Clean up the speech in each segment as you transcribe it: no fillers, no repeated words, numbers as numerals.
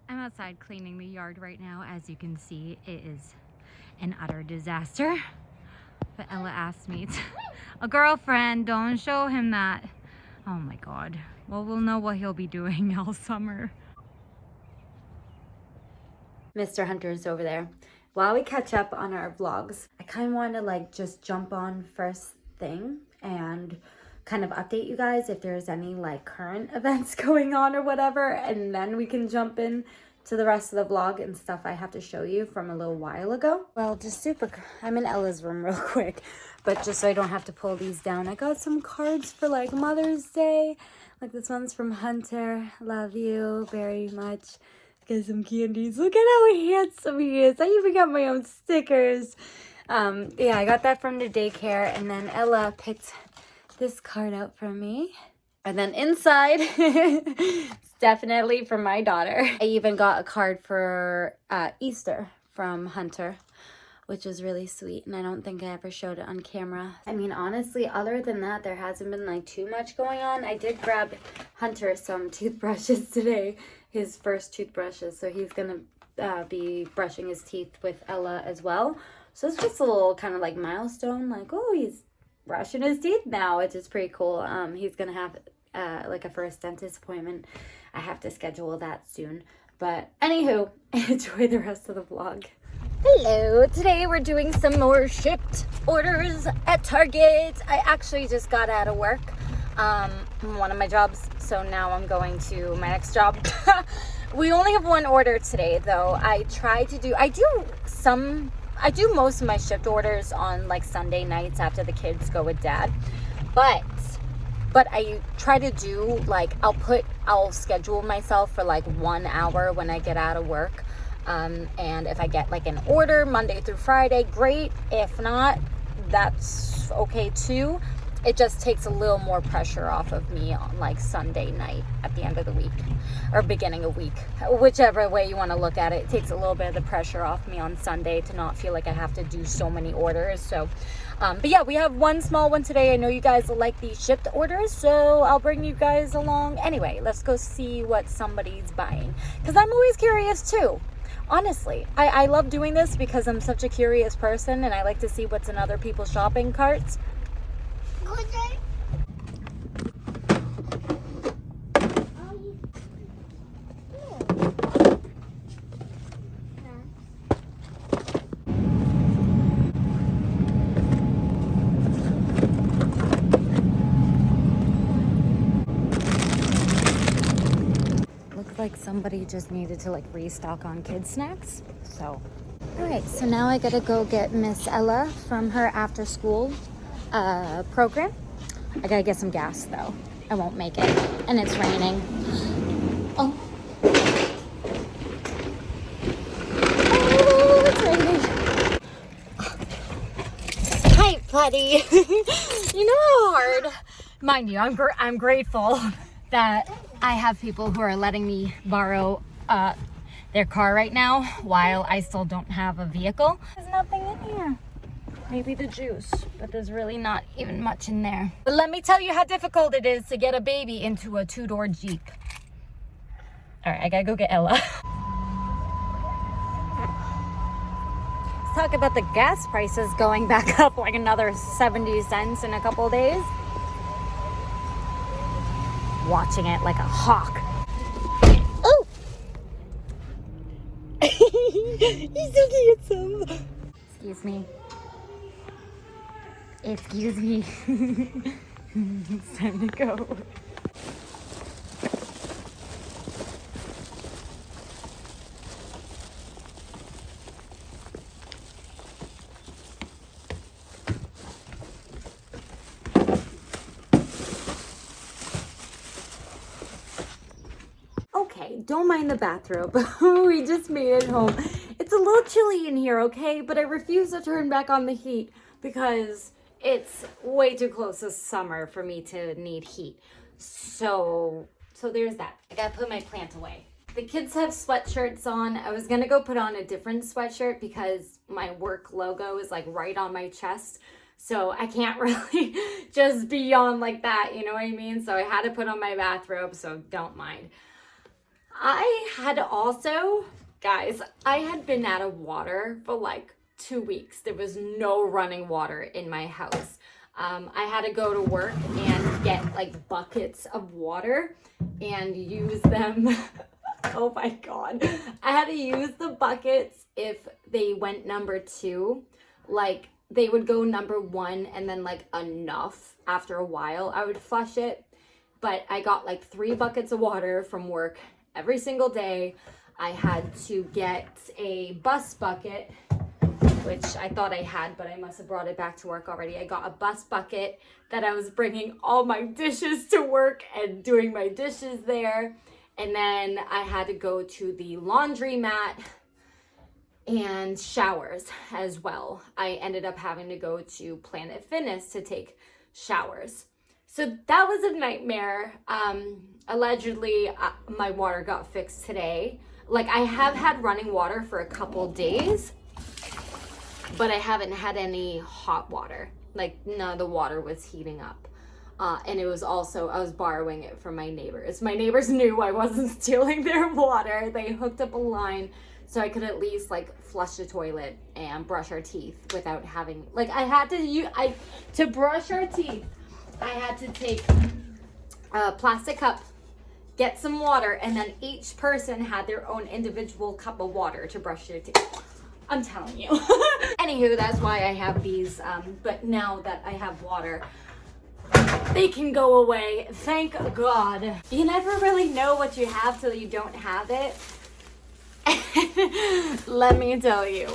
I'm outside cleaning the yard right now. As you can see, it is an utter disaster. But Ella asked me to, a girlfriend, don't show him that. Oh my God. Well, we'll know what he'll be doing all summer. Mr. Hunter's over there. While we catch up on our vlogs, I kind of want to like just jump on first thing and kind of update you guys if there's any like current events going on or whatever, and then we can jump in to the rest of the vlog and stuff I have to show you from a little while ago. Well, just I'm in Ella's room real quick, but just so I don't have to pull these down, I got some cards for like Mother's Day. Like this one's from Hunter. Love you very much. Get some candies. Look at how handsome he is. I even got my own stickers. Yeah, I got that from the daycare, and then Ella picked this card out for me. And then inside, it's definitely for my daughter. I even got a card for Easter from Hunter, which is really sweet, and I don't think I ever showed it on camera. I mean, honestly, other than that, there hasn't been like too much going on. I did grab Hunter some toothbrushes today, his first toothbrushes, so he's gonna be brushing his teeth with Ella as well. So it's just a little kind of like milestone, like, oh, he's brushing his teeth now, which is pretty cool. He's gonna have like a first dentist appointment. I have to schedule that soon. But anywho, enjoy the rest of the vlog. Hello, today we're doing some more shipped orders at Target. I actually just got out of work, one of my jobs, so now I'm going to my next job. We only have one order today though. I do most of my shipped orders on like Sunday nights after the kids go with dad, but I try to do like, I'll schedule myself for like 1 hour when I get out of work. And if I get like an order Monday through Friday, great. If not, that's okay too. It just takes a little more pressure off of me on like Sunday night at the end of the week or beginning of week, whichever way you want to look at it. It takes a little bit of the pressure off me on Sunday to not feel like I have to do so many orders. So, but yeah, we have one small one today. I know you guys like these shipped orders, so I'll bring you guys along. Anyway, let's go see what somebody's buying, because I'm always curious too. Honestly, I love doing this because I'm such a curious person and I like to see what's in other people's shopping carts. Looked like somebody just needed to like restock on kids snacks, so. All right, so now I gotta go get Miss Ella from her after school program. I gotta get some gas though. I won't make it, and it's raining. Oh, it's raining. Hi, buddy. You know how hard, mind you, I'm grateful that I have people who are letting me borrow their car right now while I still don't have a vehicle. There's nothing in here. Maybe the juice, but there's really not even much in there. But let me tell you how difficult it is to get a baby into a two-door Jeep. All right, I gotta go get Ella. Let's talk about the gas prices going back up like another 70 cents in a couple of days. Watching it like a hawk. Oh! He's so handsome. Excuse me. Excuse me. It's time to go. Okay, don't mind the bathrobe. We just made it home. It's a little chilly in here, okay? But I refuse to turn back on the heat because it's way too close to summer for me to need heat. So there's that. I gotta put my plant away. The kids have sweatshirts on. I was gonna go put on a different sweatshirt because my work logo is like right on my chest. So I can't really just be on like that, you know what I mean? So I had to put on my bathrobe, so don't mind. I had also, guys, I had been out of water for like 2 weeks. There was no running water in my house. I had to go to work and get like buckets of water and use them. Oh my God. I had to use the buckets if they went number 2. Like they would go number 1 and then like enough after a while I would flush it. But I got like 3 buckets of water from work every single day. I had to get a bus bucket, which I thought I had, but I must have brought it back to work already. I got a bus bucket that I was bringing all my dishes to work and doing my dishes there. And then I had to go to the laundromat and showers as well. I ended up having to go to Planet Fitness to take showers. So that was a nightmare. Allegedly, my water got fixed today. Like I have had running water for a couple days, but I haven't had any hot water. Like none of the water was heating up. And it was also, I was borrowing it from my neighbors. My neighbors knew I wasn't stealing their water. They hooked up a line so I could at least like flush the toilet and brush our teeth without having, like I had to to brush our teeth, I had to take a plastic cup, get some water, and then each person had their own individual cup of water to brush their teeth. I'm telling you. Anywho, that's why I have these, but now that I have water, they can go away. Thank God. You never really know what you have till you don't have it. Let me tell you.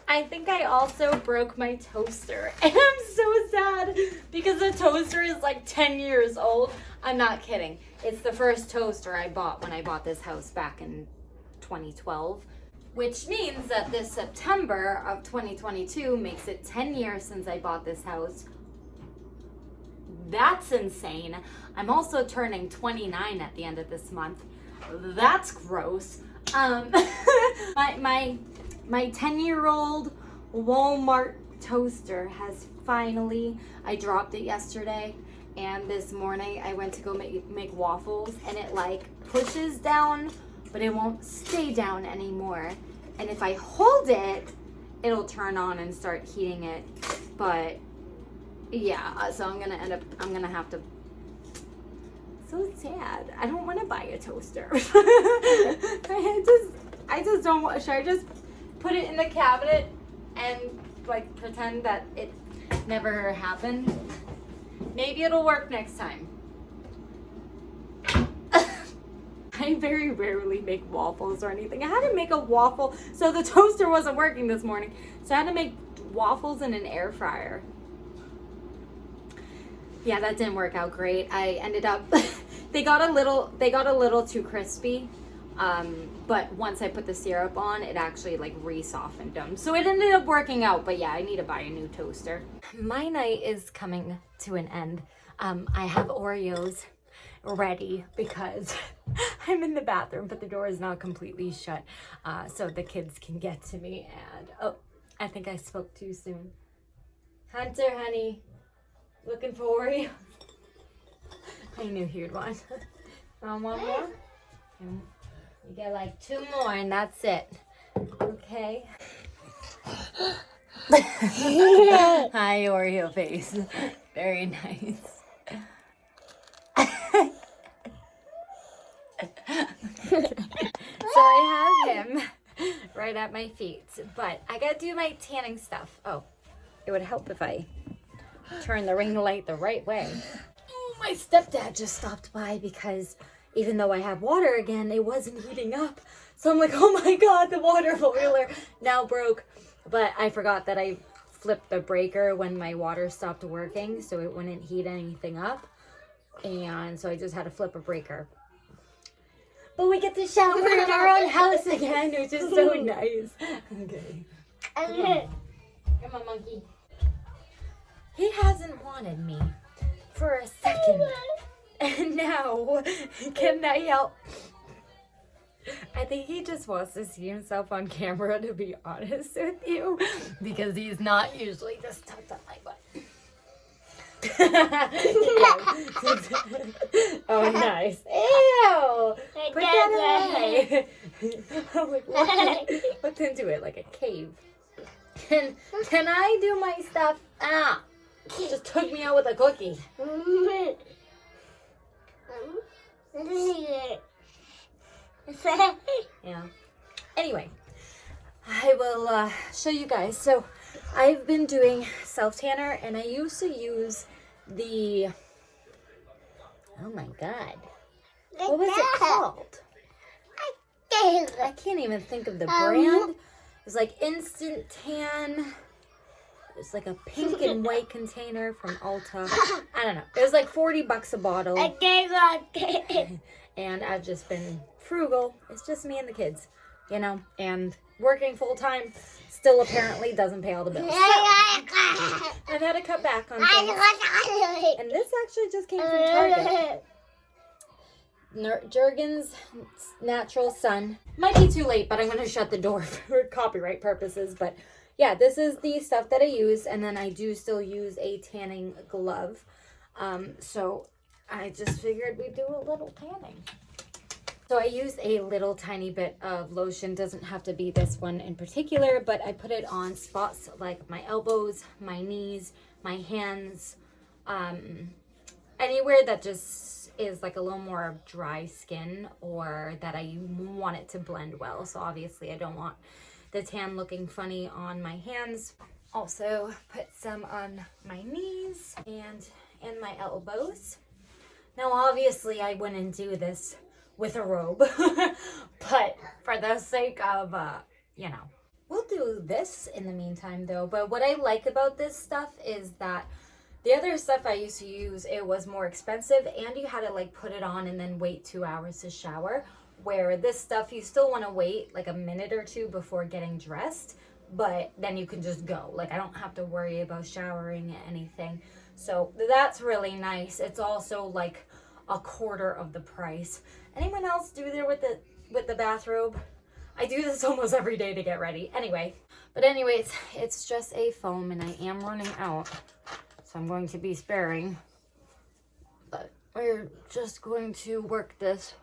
I think I also broke my toaster. And I'm so sad because the toaster is like 10 years old. I'm not kidding. It's the first toaster I bought when I bought this house back in 2012. Which means that this September of 2022 makes it 10 years since I bought this house. That's insane. I'm also turning 29 at the end of this month. That's gross. My 10-year-old Walmart toaster has finally, I dropped it yesterday, and this morning I went to go make waffles, and it like pushes down, but it won't stay down anymore. And if I hold it, it'll turn on and start heating it. But yeah, so I'm gonna have to, so sad. I don't want to buy a toaster. I just don't want, should I just put it in the cabinet and like pretend that it never happened? Maybe it'll work next time. I very rarely make waffles or anything. I had to make a waffle, so the toaster wasn't working this morning, so I had to make waffles in an air fryer. Yeah, that didn't work out great. I ended up, they got a little too crispy, but once I put the syrup on, it actually like re-softened them. So it ended up working out, but yeah, I need to buy a new toaster. My night is coming to an end. I have Oreos ready because I'm in the bathroom, but the door is not completely shut, so the kids can get to me. And oh, I think I spoke too soon. Hunter, honey, looking for Oreos? I knew he would want. Want one more? You get like 2 more and that's it. Okay. Hi, Oreo face. Very nice. So I have him right at my feet, but I gotta do my tanning stuff. Oh, it would help if I turn the ring light the right way. Oh, my stepdad just stopped by because even though I have water again, it wasn't heating up. So I'm like, oh my God, the water boiler now broke. But I forgot that I flipped the breaker when my water stopped working, so it wouldn't heat anything up. And so I just had to flip a breaker. But we get to shower in our own house again, which is so nice. Okay. Come on, monkey. He hasn't wanted me for a second. And now, can I help? I think he just wants to see himself on camera, to be honest with you. Because he's not usually just tucked up my butt. Oh, nice. Ew! Put that away. I'm like, what's into it? Like a cave. Can I do my stuff? Ah, just took me out with a cookie. Yeah. Anyway, I will show you guys. So I've been doing self-tanner, and I used to use the, oh my God, what was it called? I can't even think of the brand. It was like Instant Tan. It's like a pink and white container from Ulta. I don't know. It was like $40 a bottle. And I've just been frugal. It's just me and the kids, you know, and working full time still apparently doesn't pay all the bills. So, I've had to cut back on things. And this actually just came from Target. Jergens Natural Sun. Might be too late, but I'm going to shut the door for copyright purposes. But yeah, this is the stuff that I use. And then I do still use a tanning glove. So I just figured we'd do a little tanning. So I use a little tiny bit of lotion. Doesn't have to be this one in particular, but I put it on spots like my elbows, my knees, my hands, anywhere that just is like a little more dry skin or that I want it to blend well. So obviously I don't want the tan looking funny on my hands. Also put some on my knees and my elbows. Now obviously I wouldn't do this with a robe, but for the sake of, you know, we'll do this in the meantime though. But what I like about this stuff is that the other stuff I used to use, it was more expensive and you had to like put it on and then wait 2 hours to shower. Where this stuff, you still want to wait like a minute or two before getting dressed, but then you can just go. Like I don't have to worry about showering or anything. So that's really nice. It's also like a quarter of the price. Anyone else do there with the bathrobe? I do this almost every day to get ready. Anyway, but anyways, it's just a foam and I am running out. So I'm going to be sparing, but we're just going to work this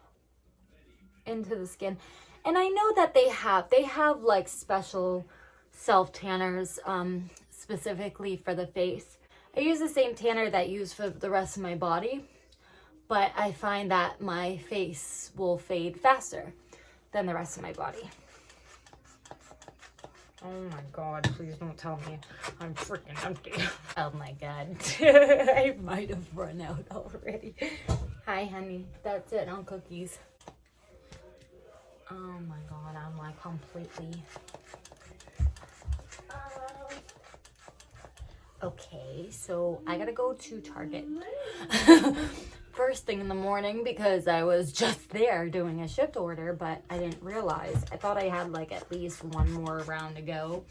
into the skin. And I know that they have like special self tanners specifically for the face. I use the same tanner that I use for the rest of my body, but I find that my face will fade faster than the rest of my body. Oh my God, please don't tell me I'm freaking empty. Oh my God. I might have run out already. Hi, honey. That's it on cookies. Oh my God, I'm like completely... Okay, so I gotta go to Target first thing in the morning because I was just there doing a shift order, but I didn't realize. I thought I had like at least one more round to go.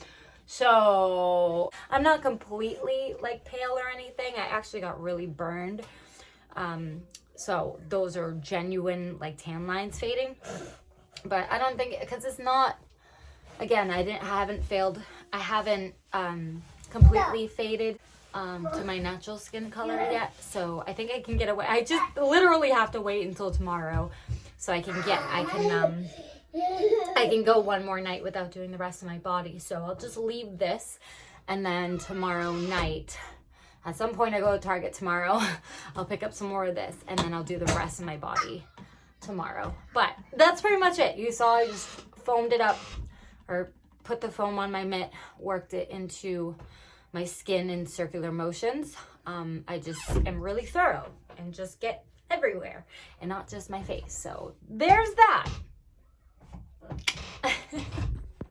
So I'm not completely like pale or anything. I actually got really burned. So those are genuine like tan lines fading. But I don't think, because it's not, again, I haven't completely faded to my natural skin color yet. So I think I can get away. I just literally have to wait until tomorrow so I can go one more night without doing the rest of my body. So I'll just leave this, and then tomorrow night, at some point I go to Target tomorrow, I'll pick up some more of this, and then I'll do the rest of my body tomorrow. But that's pretty much it. You saw I just foamed it up, or put the foam on my mitt, worked it into my skin in circular motions. I just am really thorough and just get everywhere and not just my face. So there's that.